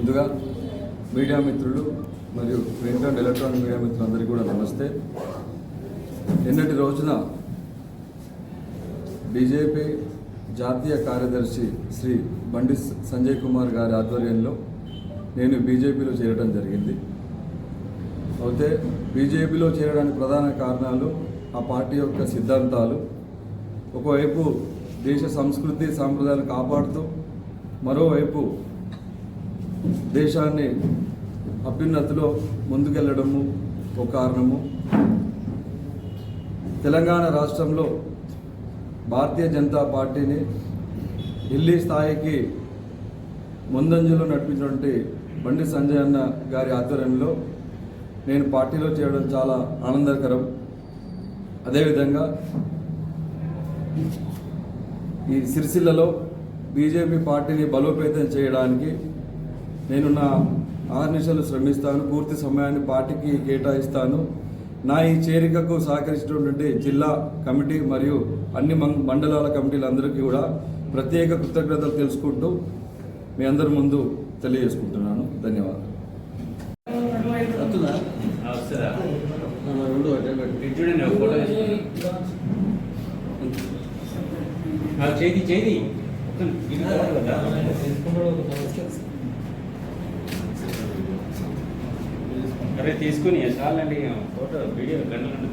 ముందుగా మీడియా మిత్రులు మరియు ప్రింట్ అండ్ ఎలక్ట్రానిక్ మీడియా మిత్రులందరికీ కూడా నమస్తే. నిన్నటి రోజున బీజేపీ జాతీయ కార్యదర్శి శ్రీ బండి సంజయ్ కుమార్ గారి ఆధ్వర్యంలో నేను బీజేపీలో చేరడం జరిగింది. అయితే బీజేపీలో చేరడానికి ప్రధాన కారణాలు ఆ పార్టీ యొక్క సిద్ధాంతాలు. ఒకవైపు దేశ సంస్కృతి సాంప్రదాయాలు కాపాడుతూ మరోవైపు దేశాన్ని అభ్యున్నతిలో ముందుకెళ్లడము ఒక కారణము. తెలంగాణ రాష్ట్రంలో భారతీయ జనతా పార్టీని ఢిల్లీ స్థాయికి ముందంజలో నడిపించినటువంటి బండి సంజయ్ అన్న గారి ఆధ్వర్యంలో నేను పార్టీలో చేరడం చాలా ఆనందకరం. అదేవిధంగా ఈ సిరిసిల్లలో బీజేపీ పార్టీని బలోపేతం చేయడానికి నేను నా ఆహర్నిశలు శ్రమిస్తాను, పూర్తి సమయాన్ని పార్టీకి కేటాయిస్తాను. నా ఈ చేరికకు సహకరించినటువంటి జిల్లా కమిటీ మరియు అన్ని మండలాల కమిటీలందరికీ కూడా ప్రత్యేక కృతజ్ఞతలు తెలుసుకుంటూ మీ అందరి ముందు తెలియజేసుకుంటున్నాను. ధన్యవాదాలు. అరే తీసుకుని చాలండి ఫోటో వీడియో గంటలు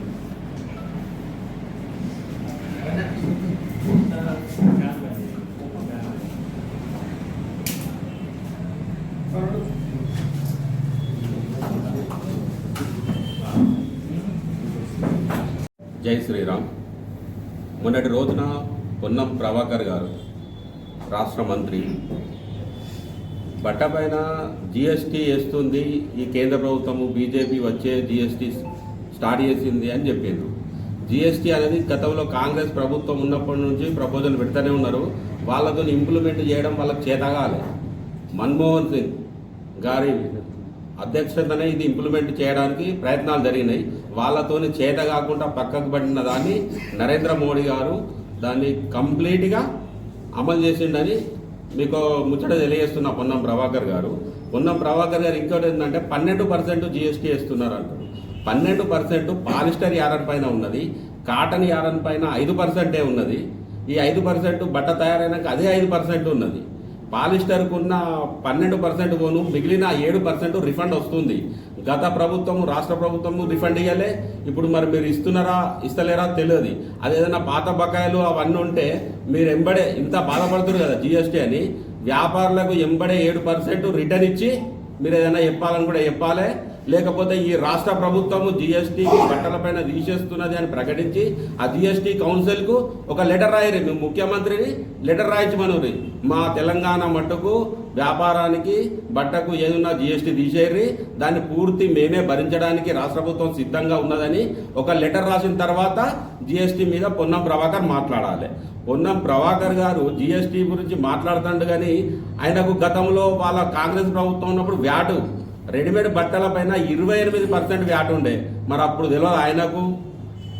జై శ్రీరామ్. మొన్నటి రోజున పొన్నం ప్రభాకర్ గారు రాష్ట్ర మంత్రి బట్టపైన జిఎస్టీ వేస్తుంది, ఈ కేంద్ర ప్రభుత్వము బీజేపీ వచ్చే జిఎస్టీ స్టార్ట్ చేసింది అని చెప్పిండ్రు. జిఎస్టీ అనేది గతంలో కాంగ్రెస్ ప్రభుత్వం ఉన్నప్పటి నుంచి ప్రపోజల్ పెడుతూనే ఉన్నారు. వాళ్ళతో ఇంప్లిమెంట్ చేయడం వాళ్ళకి చేతగాలి. మన్మోహన్ సింగ్ గారి అధ్యక్షతనే ఇది ఇంప్లిమెంట్ చేయడానికి ప్రయత్నాలు జరిగినాయి. వాళ్ళతోని చేత కాకుండా పక్కకు పడిన దాన్ని నరేంద్ర మోడీ గారు దాన్ని కంప్లీట్గా అమలు చేసిండని మీకు ముచ్చట తెలియజేస్తున్న పొన్నం ప్రభాకర్ గారు. పొన్నం ప్రభాకర్ గారు ఇంకోటి ఏంటంటే 12% జిఎస్టీ వేస్తున్నారు అంటారు. 12% పాలిస్టర్ యారన్ పైన ఉన్నది, కాటన్ యారన్ పైన 5% ఉన్నది. ఈ 5% బట్ట తయారైనాక అదే 5% ఉన్నది. పాలిస్టర్కు ఉన్న 12% పోను, మిగిలిన 7% రిఫండ్ వస్తుంది. గత ప్రభుత్వము రాష్ట్ర ప్రభుత్వము రిఫండ్ ఇవ్వలే. ఇప్పుడు మరి మీరు ఇస్తున్నారా ఇస్తలేరా తెలియదు. అదేదైనా పాత బకాయిలు అవన్నీ ఉంటే మీరు ఎంబడే ఇంత బాధపడుతున్నారు కదా జిఎస్టీ అని, వ్యాపారులకు ఎంబడే 7% రిటర్న్ ఇచ్చి మీరు ఏదైనా చెప్పాలని కూడా చెప్పాలి. లేకపోతే ఈ రాష్ట్ర ప్రభుత్వము జిఎస్టీ బట్టలపైన తీసేస్తున్నది అని ప్రకటించి ఆ జిఎస్టీ కౌన్సిల్కు ఒక లెటర్ రాయరు. మేము ముఖ్యమంత్రిని లెటర్ రాయించమనురి, మా తెలంగాణ మట్టుకు వ్యాపారానికి బట్టకు ఏదున్నా జిఎస్టీ తీసేయరి, దాన్ని పూర్తి మేమే భరించడానికి రాష్ట్ర ప్రభుత్వం సిద్ధంగా ఉన్నదని ఒక లెటర్ రాసిన తర్వాత జిఎస్టీ మీద పొన్నం ప్రభాకర్ మాట్లాడాలి. పొన్నం ప్రభాకర్ గారు జిఎస్టీ గురించి మాట్లాడుతుండు కానీ ఆయనకు గతంలో వాళ్ళ కాంగ్రెస్ ప్రభుత్వం ఉన్నప్పుడు వ్యాటు రెడీమేడ్ బట్టల పైన 28% వ్యాట్ ఉండే. మరి అప్పుడు తెలియదు ఆయనకు.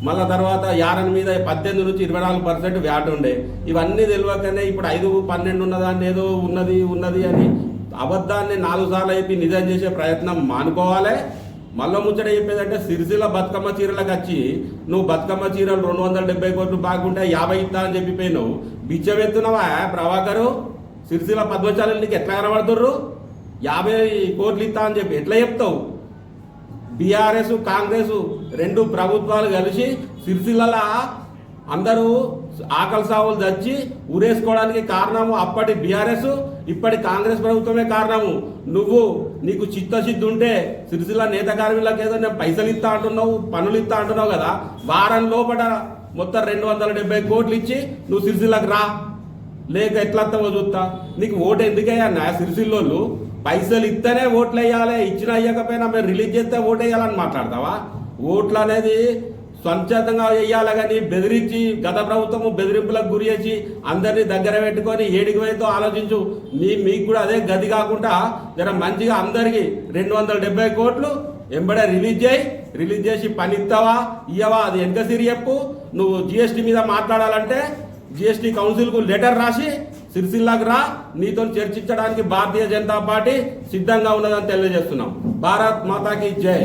మళ్ళా తర్వాత యారన్ మీద 18 నుంచి 24% వ్యాట్ ఉండే. ఇవన్నీ తెలియకనే ఇప్పుడు 5-12 ఉన్నదాన్ని ఏదో ఉన్నది అని అబద్ధాన్ని 4 సార్లు అయిపోయి నిజం చేసే ప్రయత్నం మానుకోవాలి. మళ్ళీ ముచ్చట చెప్పేదంటే సిరిసిల్ల బతుకమ్మ చీరలకు వచ్చి నువ్వు బతుకమ్మ చీరలు 270 కోట్లు బాగుంటే 50 ఇస్తా అని చెప్పిపోయినావు. బిచ్చం ఎత్తున్నావా ప్రభాకరు? సిరిసిల్ల పద్మశాలి నీకు ఎట్లా కనబడుతుర్రు? 50 కోట్లు ఇస్తా అని చెప్పి ఎట్లా చెప్తావు? బీఆర్ఎస్ కాంగ్రెస్ రెండు ప్రభుత్వాలు కలిసి సిరిసిల్ల అందరూ ఆకలి సావులు తెచ్చి ఊరేసుకోవడానికి కారణము అప్పటి బీఆర్ఎస్, ఇప్పటి కాంగ్రెస్ ప్రభుత్వమే కారణము. నీకు చిత్తశుద్ధి ఉంటే సిరిసిల్ల నేత కార్మికులకు ఏదో నేను పైసలు ఇస్తా అంటున్నావు, పనులు ఇస్తా అంటున్నావు కదా, వారం లోపల మొత్తం 270 కోట్లు ఇచ్చి నువ్వు సిరిసిల్లకు రా, లేక ఎట్లత్తావో చూస్తా. నీకు ఓటు ఎందుకయ్యా? సిరిసిల్లోళ్ళు పైసలు ఇస్తేనే ఓట్లు వేయాలి, ఇచ్చినా అయ్యకపోయినా మేము రిలీజ్ చేస్తే ఓటు వేయాలని మాట్లాడతావా? ఓట్లు అనేది స్వచ్ఛందంగా వేయాలి కానీ బెదిరించి గత ప్రభుత్వము బెదిరింపులకు గురి చేసి అందరినీ దగ్గర పెట్టుకొని ఏడికి పోయితో ఆలోచించు. మీకు కూడా అదే గది కాకుండా జర మంచిగా అందరికీ 270 కోట్లు ఎంబడే రిలీజ్ చేసి పని ఇస్తావా ఇయ్యవా అది వెనక సిరి చెప్పు. నువ్వు జిఎస్టీ మీద మాట్లాడాలంటే జిఎస్టీ కౌన్సిల్కు లెటర్ రాసి సిరిసిల్లాకు రా, నీతో చర్చించడానికి భారతీయ జనతా పార్టీ సిద్ధంగా ఉన్నదని తెలియజేస్తున్నాం. భారత్ మాతాకి జై.